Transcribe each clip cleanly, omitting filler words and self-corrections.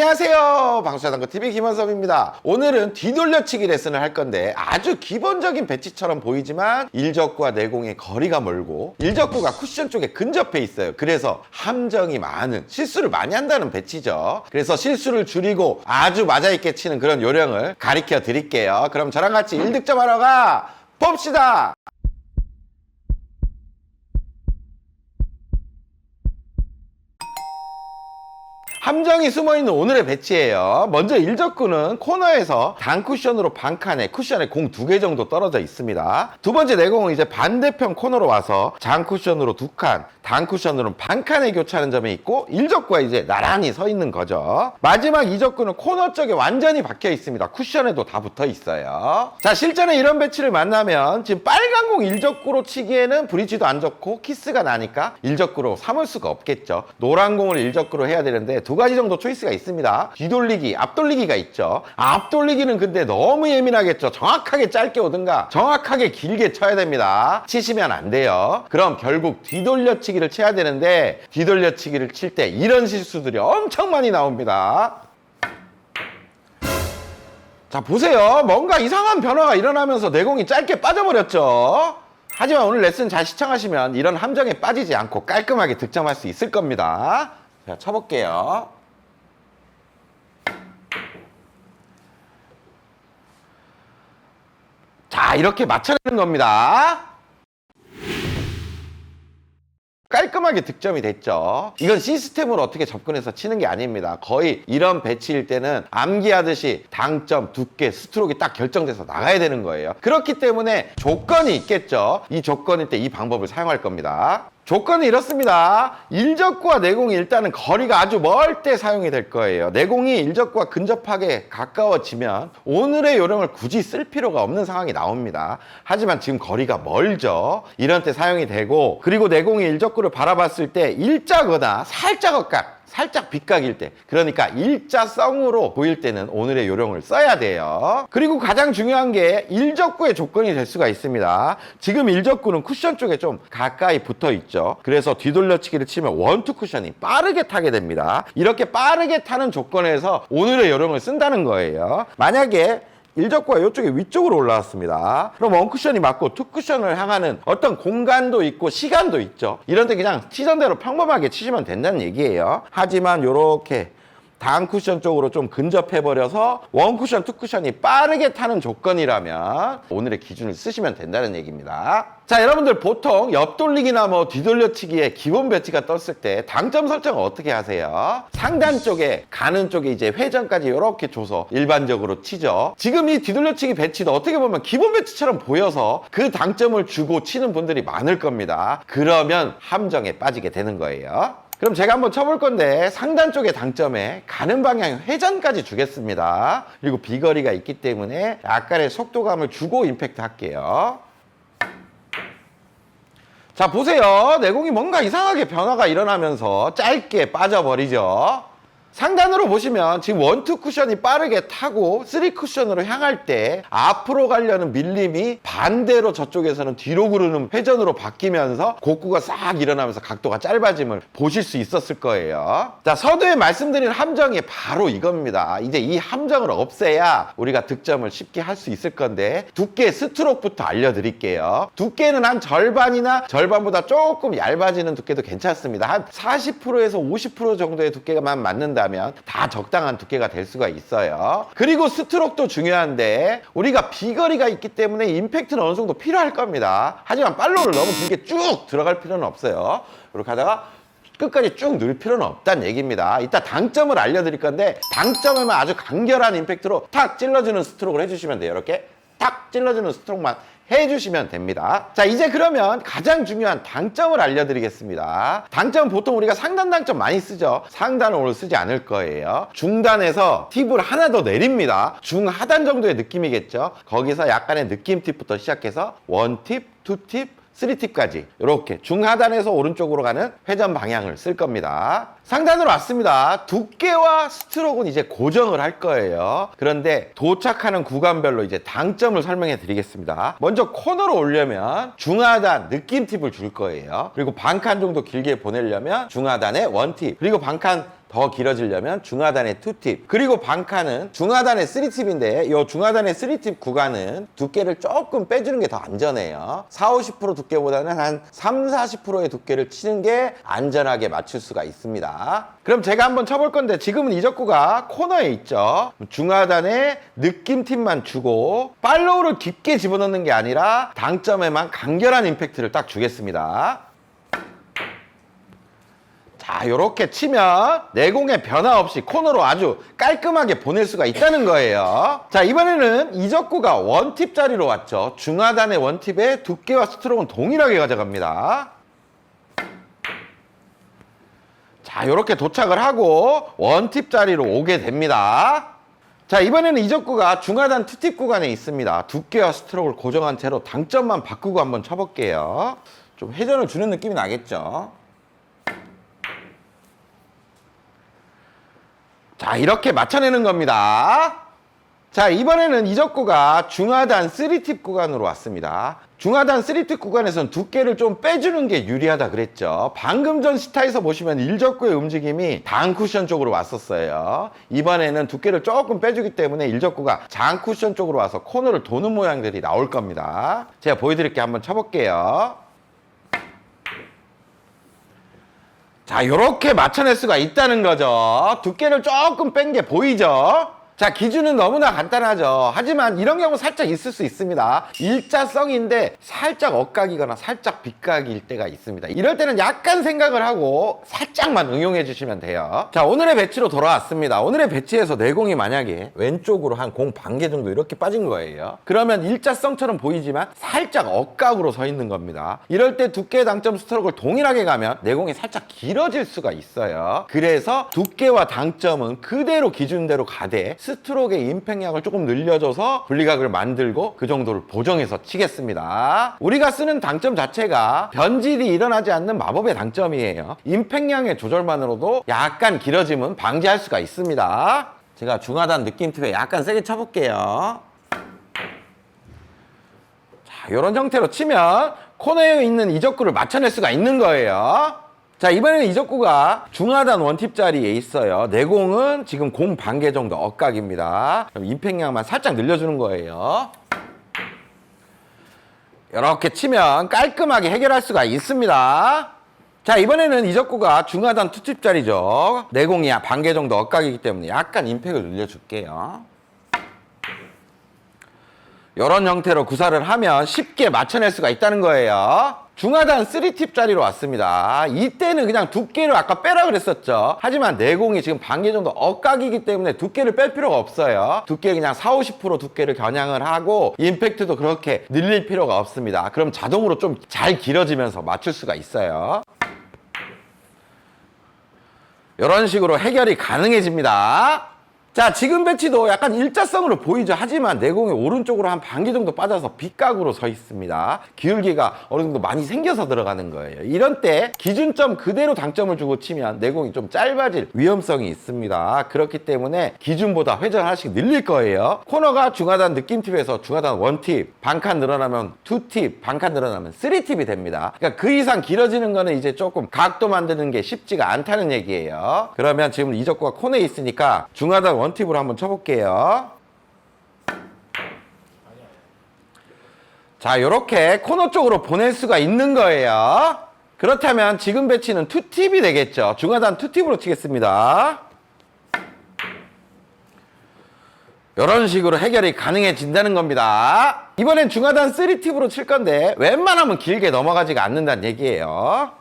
안녕하세요, 방수자전거TV 김원섭입니다. 오늘은 뒤돌려치기 레슨을 할 건데 아주 기본적인 배치처럼 보이지만 일적구와 내공의 거리가 멀고 일적구가 쿠션 쪽에 근접해 있어요. 그래서 함정이 많은, 실수를 많이 한다는 배치죠. 그래서 실수를 줄이고 아주 맞아있게 치는 그런 요령을 가르쳐 드릴게요. 그럼 저랑 같이 1득점 하러 가 봅시다. 함정이 숨어있는 오늘의 배치예요. 먼저 일적구는 코너에서 단쿠션으로 반칸에 쿠션에 공 2개 정도 떨어져 있습니다. 두 번째 내공은 이제 반대편 코너로 와서 장쿠션으로 2칸, 단쿠션으로는 반칸에 교차하는 점이 있고 일적구가 이제 나란히 서 있는 거죠. 마지막 이적구는 코너 쪽에 완전히 박혀 있습니다. 쿠션에도 다 붙어 있어요. 자, 실전에 이런 배치를 만나면 지금 빨간 공 일적구로 치기에는 브릿지도 안 좋고 키스가 나니까 일적구로 삼을 수가 없겠죠. 노란 공을 일적구로 해야 되는데 두 가지 정도 초이스가 있습니다. 뒤돌리기, 앞돌리기가 있죠. 앞돌리기는 근데 너무 예민하겠죠. 정확하게 짧게 오든가 정확하게 길게 쳐야 됩니다. 치시면 안 돼요. 그럼 결국 뒤돌려치기를 쳐야 되는데 뒤돌려치기를 칠 때 이런 실수들이 엄청 많이 나옵니다. 자, 보세요. 뭔가 이상한 변화가 일어나면서 내공이 짧게 빠져버렸죠. 하지만 오늘 레슨 잘 시청하시면 이런 함정에 빠지지 않고 깔끔하게 득점할 수 있을 겁니다. 자, 쳐볼게요. 자, 이렇게 맞춰내는 겁니다. 깔끔하게 득점이 됐죠. 이건 시스템으로 어떻게 접근해서 치는 게 아닙니다. 거의 이런 배치일 때는 암기하듯이 당점, 두께, 스트로크가 딱 결정돼서 나가야 되는 거예요. 그렇기 때문에 조건이 있겠죠. 이 조건일 때 이 방법을 사용할 겁니다. 조건은 이렇습니다. 일적구와 내공이 일단은 거리가 아주 멀 때 사용이 될 거예요. 내공이 일적구와 근접하게 가까워지면 오늘의 요령을 굳이 쓸 필요가 없는 상황이 나옵니다. 하지만 지금 거리가 멀죠. 이런 때 사용이 되고, 그리고 내공이 일적구를 바라봤을 때 일자거나 살짝 빗각일 때, 그러니까 일자성으로 보일 때는 오늘의 요령을 써야 돼요. 그리고 가장 중요한 게 일적구의 조건이 될 수가 있습니다. 지금 일적구는 쿠션 쪽에 좀 가까이 붙어 있죠. 그래서 뒤돌려치기를 치면 원투 쿠션이 빠르게 타게 됩니다. 이렇게 빠르게 타는 조건에서 오늘의 요령을 쓴다는 거예요. 만약에 일적구가 이쪽에 위쪽으로 올라왔습니다. 그럼 원쿠션이 맞고 투쿠션을 향하는 어떤 공간도 있고 시간도 있죠. 이런 때 그냥 치전대로 평범하게 치시면 된다는 얘기예요. 하지만 이렇게 단쿠션 쪽으로 좀 근접해버려서 원쿠션, 투쿠션이 빠르게 타는 조건이라면 오늘의 기준을 쓰시면 된다는 얘기입니다. 자, 여러분들 보통 옆돌리기나 뭐 뒤돌려치기에 기본 배치가 떴을 때 당점 설정을 어떻게 하세요? 상단 쪽에 가는 쪽에 이제 회전까지 이렇게 줘서 일반적으로 치죠. 지금 이 뒤돌려치기 배치도 어떻게 보면 기본 배치처럼 보여서 그 당점을 주고 치는 분들이 많을 겁니다. 그러면 함정에 빠지게 되는 거예요. 그럼 제가 한번 쳐볼 건데 상단 쪽의 당점에 가는 방향 회전까지 주겠습니다. 그리고 비거리가 있기 때문에 약간의 속도감을 주고 임팩트 할게요. 자, 보세요. 내공이 뭔가 이상하게 변화가 일어나면서 짧게 빠져버리죠. 상단으로 보시면 지금 원투 쿠션이 빠르게 타고 쓰리 쿠션으로 향할 때 앞으로 가려는 밀림이 반대로 저쪽에서는 뒤로 구르는 회전으로 바뀌면서 곡구가 싹 일어나면서 각도가 짧아짐을 보실 수 있었을 거예요. 자, 서두에 말씀드린 함정이 바로 이겁니다. 이제 이 함정을 없애야 우리가 득점을 쉽게 할 수 있을 건데 두께 스트로크부터 알려드릴게요. 두께는 한 절반이나 절반보다 조금 얇아지는 두께도 괜찮습니다. 한 40%에서 50% 정도의 두께가만 맞는다면 다 적당한 두께가 될 수가 있어요. 그리고 스트로크도 중요한데 우리가 비거리가 있기 때문에 임팩트는 어느 정도 필요할 겁니다. 하지만 팔로우를 너무 길게 쭉 들어갈 필요는 없어요. 이렇게 하다가 끝까지 쭉 넣을 필요는 없다는 얘기입니다. 이따 당점을 알려드릴 건데 당점에만 아주 간결한 임팩트로 탁 찔러주는 스트로크를 해주시면 돼요. 이렇게 탁 찔러주는 스트로크만 해주시면 됩니다. 자, 이제 그러면 가장 중요한 당점을 알려드리겠습니다. 당점은 보통 우리가 상단 당점 많이 쓰죠. 상단은 오늘 쓰지 않을 거예요. 중단에서 팁을 하나 더 내립니다. 중하단 정도의 느낌이겠죠. 거기서 약간의 느낌 팁부터 시작해서 원팁, 투팁, 3팁까지 이렇게 중하단에서 오른쪽으로 가는 회전 방향을 쓸 겁니다. 상단으로 왔습니다. 두께와 스트로크는 이제 고정을 할 거예요. 그런데 도착하는 구간별로 이제 당점을 설명해 드리겠습니다. 먼저 코너로 오려면 중하단 느낌 팁을 줄 거예요. 그리고 반칸 정도 길게 보내려면 중하단에 원팁, 그리고 반칸 더 길어지려면 중하단의 2팁, 그리고 방칸은 중하단의 3팁인데 이 중하단의 3팁 구간은 두께를 조금 빼주는 게 더 안전해요. 40, 50% 두께보다는 한 3, 40%의 두께를 치는 게 안전하게 맞출 수가 있습니다. 그럼 제가 한번 쳐볼 건데 지금은 이적구가 코너에 있죠. 중하단에 느낌 팁만 주고 팔로우를 깊게 집어넣는 게 아니라 당점에만 간결한 임팩트를 딱 주겠습니다. 자, 요렇게 치면 내공에 변화 없이 코너로 아주 깔끔하게 보낼 수가 있다는 거예요. 자, 이번에는 이적구가 원팁 자리로 왔죠. 중하단의 원팁의 두께와 스트로크는 동일하게 가져갑니다. 자, 요렇게 도착을 하고 원팁 자리로 오게 됩니다. 자, 이번에는 이적구가 중하단 2팁 구간에 있습니다. 두께와 스트로크를 고정한 채로 당점만 바꾸고 한번 쳐볼게요. 좀 회전을 주는 느낌이 나겠죠. 자, 이렇게 맞춰내는 겁니다. 자, 이번에는 이적구가 중하단 3팁 구간으로 왔습니다. 중하단 3팁 구간에서는 두께를 좀 빼주는 게 유리하다 그랬죠. 방금 전 시타에서 보시면 일적구의 움직임이 당 쿠션 쪽으로 왔었어요. 이번에는 두께를 조금 빼주기 때문에 일적구가 장 쿠션 쪽으로 와서 코너를 도는 모양들이 나올 겁니다. 제가 보여드릴게요. 한번 쳐볼게요. 자, 요렇게 맞춰낼 수가 있다는 거죠. 두께를 조금 뺀 게 보이죠? 자, 기준은 너무나 간단하죠. 하지만 이런 경우 살짝 있을 수 있습니다. 일자성인데 살짝 엇각이거나 살짝 빗각일 때가 있습니다. 이럴 때는 약간 생각을 하고 살짝만 응용해 주시면 돼요. 자, 오늘의 배치로 돌아왔습니다. 오늘의 배치에서 내공이 만약에 왼쪽으로 한 공 반 개 정도 이렇게 빠진 거예요. 그러면 일자성처럼 보이지만 살짝 엇각으로 서 있는 겁니다. 이럴 때 두께 당점 스트로크를 동일하게 가면 내공이 살짝 길어질 수가 있어요. 그래서 두께와 당점은 그대로 기준대로 가되 스트로크의 임팩량을 조금 늘려줘서 분리각을 만들고 그 정도를 보정해서 치겠습니다. 우리가 쓰는 당점 자체가 변질이 일어나지 않는 마법의 당점이에요. 임팩량의 조절만으로도 약간 길어짐은 방지할 수가 있습니다. 제가 중하단 느낌 팁에 약간 세게 쳐볼게요. 자, 이런 형태로 치면 코너에 있는 이적구를 맞춰낼 수가 있는 거예요. 자, 이번에는 이적구가 중하단 원팁 자리에 있어요. 내공은 지금 공 반 개 정도 엇각입니다. 그럼 임팩량만 살짝 늘려주는 거예요. 이렇게 치면 깔끔하게 해결할 수가 있습니다. 자, 이번에는 이적구가 중하단 2팁 자리죠. 내공이 반 개 정도 엇각이기 때문에 약간 임팩을 늘려줄게요. 이런 형태로 구사를 하면 쉽게 맞춰낼 수가 있다는 거예요. 중하단 3팁 자리로 왔습니다. 이때는 그냥 두께를 아까 빼라 그랬었죠. 하지만 내공이 지금 반 개 정도 엇각이기 때문에 두께를 뺄 필요가 없어요. 두께 그냥 40, 50% 두께를 겨냥을 하고 임팩트도 그렇게 늘릴 필요가 없습니다. 그럼 자동으로 좀 잘 길어지면서 맞출 수가 있어요. 이런 식으로 해결이 가능해집니다. 자, 지금 배치도 약간 일자성으로 보이죠. 하지만 내공이 오른쪽으로 한 반 개 정도 빠져서 빗각으로 서 있습니다. 기울기가 어느 정도 많이 생겨서 들어가는 거예요. 이런 때 기준점 그대로 당점을 주고 치면 내공이 좀 짧아질 위험성이 있습니다. 그렇기 때문에 기준보다 회전 하나씩 늘릴 거예요. 코너가 중하단 느낌팁에서 중하단 1팁, 반칸 늘어나면 2팁, 반칸 늘어나면 3팁이 됩니다. 그러니까 그 이상 길어지는 거는 이제 조금 각도 만드는 게 쉽지가 않다는 얘기예요. 그러면 지금 이적구가 코너에 있으니까 중하단 원팁으로 한번 쳐볼게요. 자, 이렇게 코너 쪽으로 보낼 수가 있는 거예요. 그렇다면 지금 배치는 2팁이 되겠죠. 중하단 2팁으로 치겠습니다. 이런 식으로 해결이 가능해진다는 겁니다. 이번엔 중하단 3팁으로 칠 건데 웬만하면 길게 넘어가지가 않는다는 얘기예요.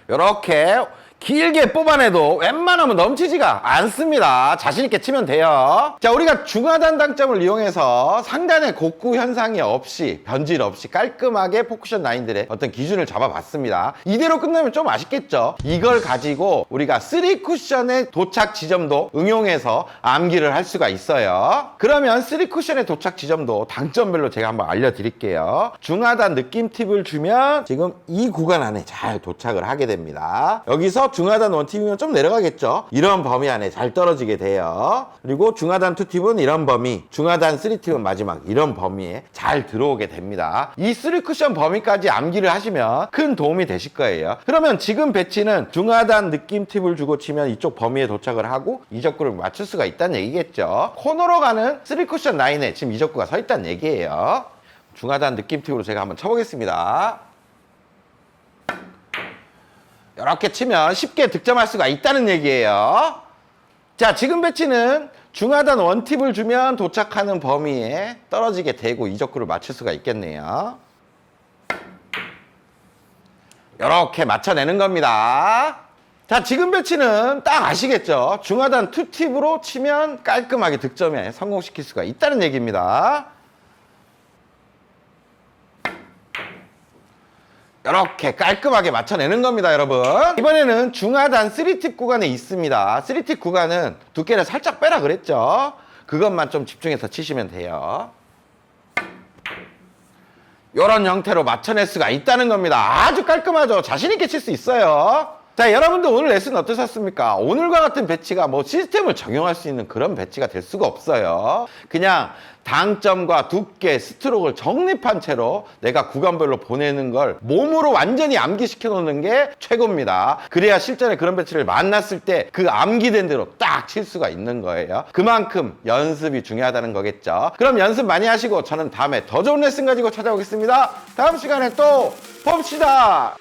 이렇게 길게 뽑아내도 웬만하면 넘치지가 않습니다. 자신있게 치면 돼요. 자, 우리가 중하단 당점을 이용해서 상단의 곡구 현상이 없이 변질 없이 깔끔하게 포쿠션 라인들의 어떤 기준을 잡아봤습니다. 이대로 끝나면 좀 아쉽겠죠. 이걸 가지고 우리가 3쿠션의 도착 지점도 응용해서 암기를 할 수가 있어요. 그러면 3쿠션의 도착 지점도 당점별로 제가 한번 알려드릴게요. 중하단 느낌 팁을 주면 지금 이 구간 안에 잘 도착을 하게 됩니다. 여기서 그래서 중하단 원팁이면 좀 내려가겠죠. 이런 범위 안에 잘 떨어지게 돼요. 그리고 중하단 투팁은 이런 범위, 중하단 3팁은 마지막 이런 범위에 잘 들어오게 됩니다. 이 3쿠션 범위까지 암기를 하시면 큰 도움이 되실 거예요. 그러면 지금 배치는 중하단 느낌 팁을 주고 치면 이쪽 범위에 도착을 하고 이적구를 맞출 수가 있다는 얘기겠죠. 코너로 가는 3쿠션 라인에 지금 이적구가 서 있다는 얘기예요. 중하단 느낌 팁으로 제가 한번 쳐보겠습니다. 이렇게 치면 쉽게 득점할 수가 있다는 얘기예요. 자, 지금 배치는 중하단 원팁을 주면 도착하는 범위에 떨어지게 되고 이적구를 맞출 수가 있겠네요. 이렇게 맞춰내는 겁니다. 자, 지금 배치는 딱 아시겠죠? 중하단 투팁으로 치면 깔끔하게 득점에 성공시킬 수가 있다는 얘기입니다. 이렇게 깔끔하게 맞춰내는 겁니다, 여러분. 이번에는 중하단 3팁 구간에 있습니다. 3팁 구간은 두께를 살짝 빼라 그랬죠? 그것만 좀 집중해서 치시면 돼요. 이런 형태로 맞춰낼 수가 있다는 겁니다. 아주 깔끔하죠? 자신 있게 칠 수 있어요. 자, 여러분들 오늘 레슨 어떠셨습니까? 오늘과 같은 배치가 뭐 시스템을 적용할 수 있는 그런 배치가 될 수가 없어요. 그냥 당점과 두께, 스트로크를 정립한 채로 내가 구간별로 보내는 걸 몸으로 완전히 암기시켜 놓는 게 최고입니다. 그래야 실전에 그런 배치를 만났을 때 그 암기된 대로 딱 칠 수가 있는 거예요. 그만큼 연습이 중요하다는 거겠죠. 그럼 연습 많이 하시고 저는 다음에 더 좋은 레슨 가지고 찾아오겠습니다. 다음 시간에 또 봅시다.